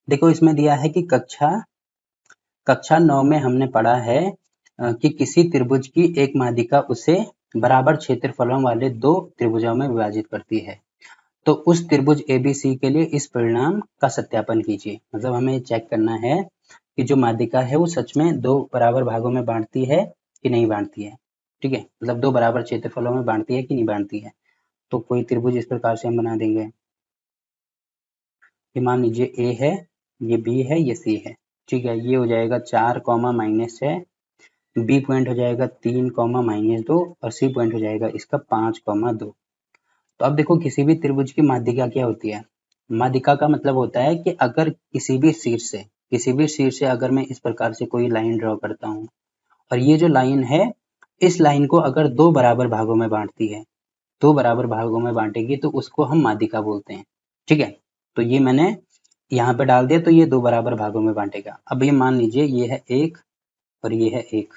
देखो इसमें दिया है कि कक्षा 9 में हमने पढ़ा है कि किसी त्रिभुज की एक माध्यिका उसे बराबर क्षेत्रफलों वाले दो त्रिभुजों में विभाजित करती है। तो उस त्रिभुज एबीसी के लिए इस परिणाम का सत्यापन कीजिए। मतलब हमें चेक करना है कि जो माध्यिका है वो सच में दो बराबर भागों में बांटती है कि नहीं बांटती है। ठीक है, मतलब दो बराबर क्षेत्रफलों में बांटती है कि नहीं बांटती है। तो कोई त्रिभुज इस प्रकार से हम बना देंगे। ये मान लीजिए ए है, ये बी है, ये सी है। ठीक है, ये हो जाएगा 4 -6, बी पॉइंट हो जाएगा 3 -2 और सी पॉइंट हो जाएगा इसका 5 2। तो अब देखो किसी भी त्रिभुज की माध्यिका क्या होती है। माध्यिका का मतलब होता है कि अगर किसी भी शीर्ष से अगर मैं इस प्रकार से कोई लाइन ड्रॉ करता हूँ और ये जो लाइन है इस लाइन को अगर दो बराबर भागों में बांटती है, दो बराबर भागों में बांटेगी तो उसको हम माध्यिका बोलते हैं। ठीक है, तो ये मैंने यहाँ पे डाल दिया तो ये दो बराबर भागों में बांटेगा। अब ये मान लीजिए ये है एक और ये है एक।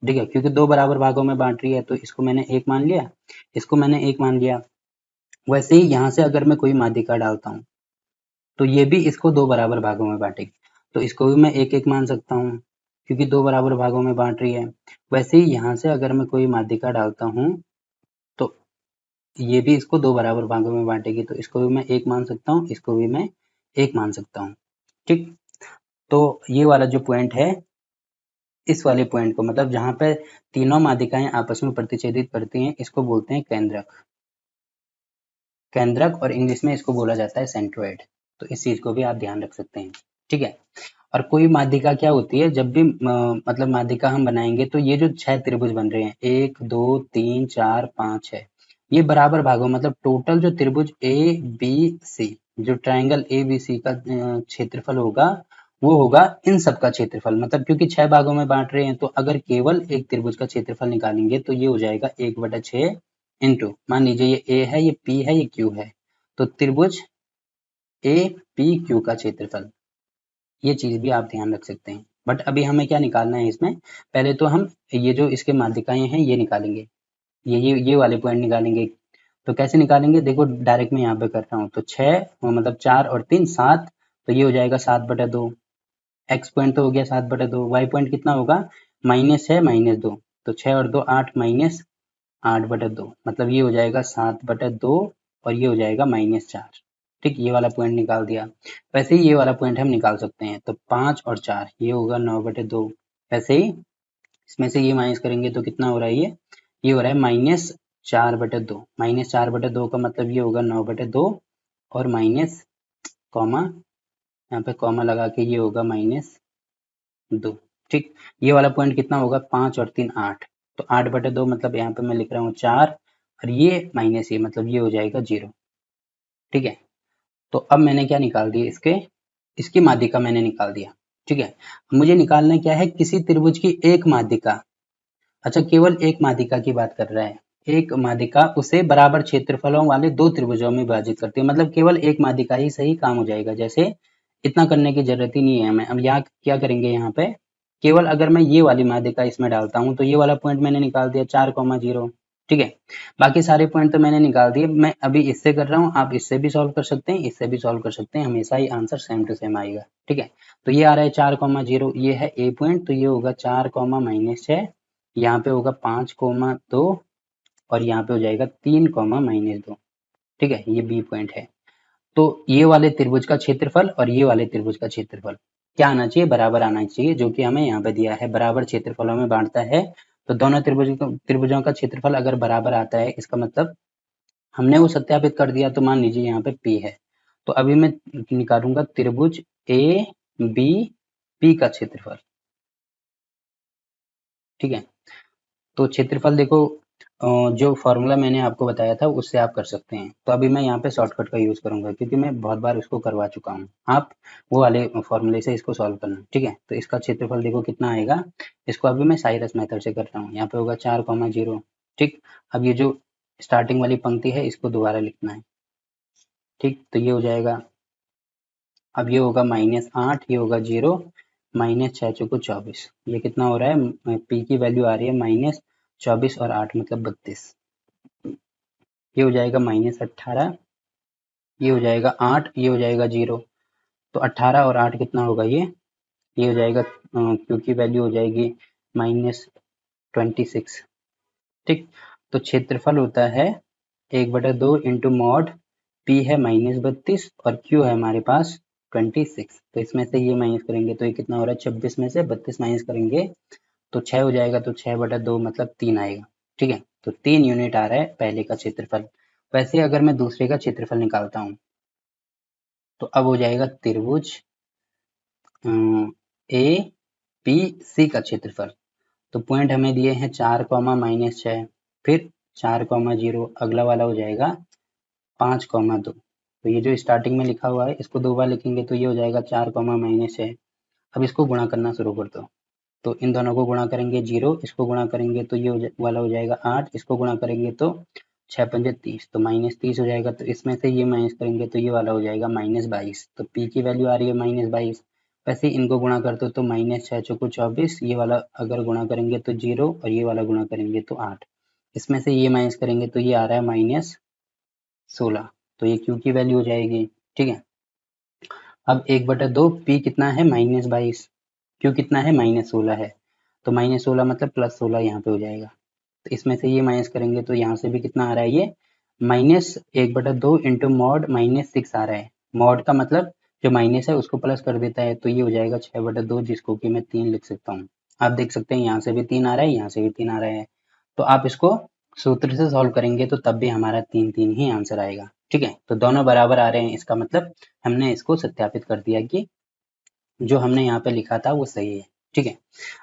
ठीक है, क्योंकि दो बराबर भागों में बांट रही है तो इसको मैंने एक मान लिया, इसको मैंने एक मान लिया। वैसे ही यहाँ से अगर मैं कोई माध्यिका डालता हूँ तो ये भी इसको दो बराबर भागों में बांटेगी, तो इसको भी मैं एक एक मान सकता हूँ क्योंकि दो बराबर भागों में बांट रही है। वैसे ही यहाँ से अगर मैं कोई माध्यिका डालता हूँ तो ये भी इसको दो बराबर भागों में बांटेगी, तो इसको भी मैं एक मान सकता हूँ, इसको भी मैं एक मान सकता हूँ। ठीक, तो ये वाला जो पॉइंट है, इस वाले पॉइंट को मतलब जहाँ पे तीनों माध्यिकाएं आपस में प्रतिच्छेदित करती हैं इसको बोलते हैं केंद्रक और इंग्लिश में इसको बोला जाता है सेंट्रोइड। तो इस चीज को भी आप ध्यान रख सकते हैं। ठीक है, और कोई माध्यिका क्या होती है, जब भी मतलब माध्यिका हम बनाएंगे तो ये जो 6 त्रिभुज बन रहे हैं 1 2 3 4 5 है, ये बराबर भागों मतलब टोटल जो त्रिभुज ए बी सी, जो ट्रायंगल ए बी सी का क्षेत्रफल होगा वो होगा इन सब का क्षेत्रफल। मतलब क्योंकि 6 भागों में बांट रहे हैं तो अगर केवल एक त्रिभुज का क्षेत्रफल निकालेंगे तो ये हो जाएगा 1/6 इंटू, मान लीजिए ये ए है, ये पी है, ये क्यू है, तो त्रिभुज ए पी क्यू का क्षेत्रफल। ये चीज भी आप ध्यान रख सकते हैं। बट अभी हमें क्या निकालना है इसमें, पहले तो हम ये जो इसके माध्यिकाएं हैं ये निकालेंगे, ये वाले पॉइंट निकालेंगे। तो कैसे निकालेंगे, देखो डायरेक्ट मैं यहाँ पे कर रहा हूँ। तो 6 मतलब 4 और 3 7, तो ये हो जाएगा 7/2। एक्स पॉइंट तो हो गया 7/2, वाई पॉइंट कितना होगा -6 -2, तो 6 और 2 8 -8/2, मतलब ये हो जाएगा 7/2 और ये हो जाएगा -4। ठीक, ये वाला पॉइंट निकाल दिया। वैसे ही ये वाला पॉइंट हम निकाल सकते हैं, तो 5 और 4 ये होगा 9/2। वैसे ही इसमें से ये माइनस करेंगे तो कितना हो रहा है, ये हो रहा है -4/2। -4/2 का मतलब ये होगा 9/2 और माइनस कॉमा, यहाँ पे कॉमा लगा के ये होगा -2। ठीक, ये वाला पॉइंट कितना होगा 5 और 3 8, तो 8/2 मतलब यहाँ पे मैं लिख रहा हूँ 4 और ये माइनस ये मतलब ये हो जाएगा 0। ठीक है, तो अब मैंने क्या निकाल दिया, इसकी माध्यिका मैंने निकाल दिया। ठीक है, मुझे निकालना क्या है, किसी त्रिभुज की एक माध्यिका। अच्छा, केवल एक माध्यिका की बात कर रहा है। एक माध्यिका उसे बराबर क्षेत्रफलों वाले दो त्रिभुजों में विभाजित करती है, मतलब केवल एक माध्यिका ही सही काम हो जाएगा। जैसे इतना करने की जरूरत ही नहीं है हमें। अब यहाँ क्या करेंगे, यहाँ पे केवल अगर मैं ये वाली माध्यिका इसमें डालता हूँ तो ये वाला पॉइंट मैंने निकाल दिया 4,0। ठीक है, बाकी सारे पॉइंट तो मैंने निकाल दिए। मैं अभी इससे कर रहा हूँ, आप इससे भी सॉल्व कर सकते हैं, इससे भी सॉल्व कर सकते हैं, हमेशा ही आंसर सेम टू सेम आएगा। ठीक है, तो ये आ रहा है 4,0, ये है ए पॉइंट, तो ये होगा 4, -6, यहाँ पे होगा 5,2 और यहाँ पे हो जाएगा 3, -2। ठीक है, ये बी पॉइंट है। तो ये वाले त्रिभुज का क्षेत्रफल और ये वाले त्रिभुज का क्षेत्रफल क्या आना चाहिए, बराबर आना चाहिए, जो कि हमें यहाँ पे दिया है, बराबर क्षेत्रफलों में बांटता है। तो दोनों त्रिभुजों का क्षेत्रफल अगर बराबर आता है इसका मतलब हमने वो सत्यापित कर दिया। तो मान लीजिए यहाँ पे P है, तो अभी मैं निकालूंगा त्रिभुज ए बी पी का क्षेत्रफल। ठीक है, तो क्षेत्रफल देखो जो फॉर्मूला मैंने आपको बताया था उससे आप कर सकते हैं। तो अभी मैं यहाँ पे शॉर्टकट का यूज करूंगा क्योंकि मैं बहुत बार उसको करवा चुका हूँ। आप वो वाले फॉर्मूले से इसको सॉल्व करना। ठीक है, तो इसका क्षेत्रफल देखो कितना आएगा। इसको अभी मैं साइरस मेथड से कर रहा हूँ। यहाँ पे होगा 4,0। ठीक, अब ये जो स्टार्टिंग वाली पंक्ति है इसको दोबारा लिखना है। ठीक, तो ये हो जाएगा, अब ये होगा -8, ये होगा 0, -6×4 = 24। ये कितना हो रहा है, पी की वैल्यू आ रही है -24 और 8 मतलब 32। ये हो जाएगा -18, ये हो जाएगा 8, ये हो जाएगा 0। तो 18 और 8 कितना होगा ये हो जाएगा Q की वैल्यू हो जाएगी -26। ठीक, तो क्षेत्रफल होता है 1/2 इंटू मॉड P है -32 और Q है हमारे पास 26। तो इसमें से ये माइनस करेंगे तो ये कितना हो रहा है, 26 में से 32 माइनस करेंगे तो 6 हो जाएगा, तो 6/2 मतलब 3 आएगा। ठीक है, तो 3 यूनिट आ रहा है पहले का क्षेत्रफल। वैसे अगर मैं दूसरे का क्षेत्रफल निकालता हूँ तो अब हो जाएगा त्रिभुज ए पी सी का क्षेत्रफल। तो पॉइंट हमें दिए हैं 4, -6, फिर 4, 0, अगला वाला हो जाएगा 5, 2। तो ये जो स्टार्टिंग में लिखा हुआ है इसको 2 बार लिखेंगे तो ये हो जाएगा 4, -6। अब इसको गुणा करना शुरू कर दो, तो इन दोनों को गुणा करेंगे 0, इसको गुणा करेंगे तो ये वाला हो जाएगा 8, इसको गुणा करेंगे तो 6×5 = 30, तो -30 हो जाएगा। तो इसमें से ये माइनस करेंगे तो ये वाला हो जाएगा -22। तो P की वैल्यू आ रही है -22। वैसे इनको गुणा करते हो तो -6×4 = 24, ये वाला अगर गुणा करेंगे तो 0 और ये वाला गुणा करेंगे तो 8। इसमें से ये माइनस करेंगे तो ये आ रहा है -16, तो ये Q की वैल्यू हो जाएगी। ठीक है, अब 1/2 P कितना है -22, Q कितना है -16 है, तो -16 मतलब +16 यहाँ पे हो जाएगा। तो इसमें से ये माइनस करेंगे तो यहाँ से भी कितना आ रहा है, ये -1/2 इंटू मॉड -6 आ रहा है। मॉड का मतलब जो माइनस है उसको प्लस कर देता है, तो ये हो जाएगा 6/2, जिसको कि मैं 3 लिख सकता हूँ। आप देख सकते हैं यहाँ से भी 3 आ रहा है, यहाँ से भी 3 आ रहा है। तो आप इसको सूत्र से सॉल्व करेंगे तो तब भी हमारा 3 ही आंसर आएगा। ठीक है, तो दोनों बराबर आ रहे हैं, इसका मतलब हमने इसको सत्यापित कर दिया कि जो हमने यहाँ पे लिखा था वो सही है। ठीक है,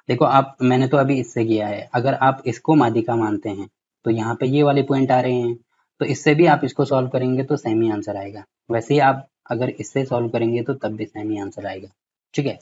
देखो आप, मैंने तो अभी इससे किया है, अगर आप इसको माध्यिका मानते हैं तो यहाँ पे ये वाले पॉइंट आ रहे हैं, तो इससे भी आप इसको सॉल्व करेंगे तो सेम ही आंसर आएगा। वैसे ही आप अगर इससे सॉल्व करेंगे तो तब भी सेम ही आंसर आएगा। ठीक है,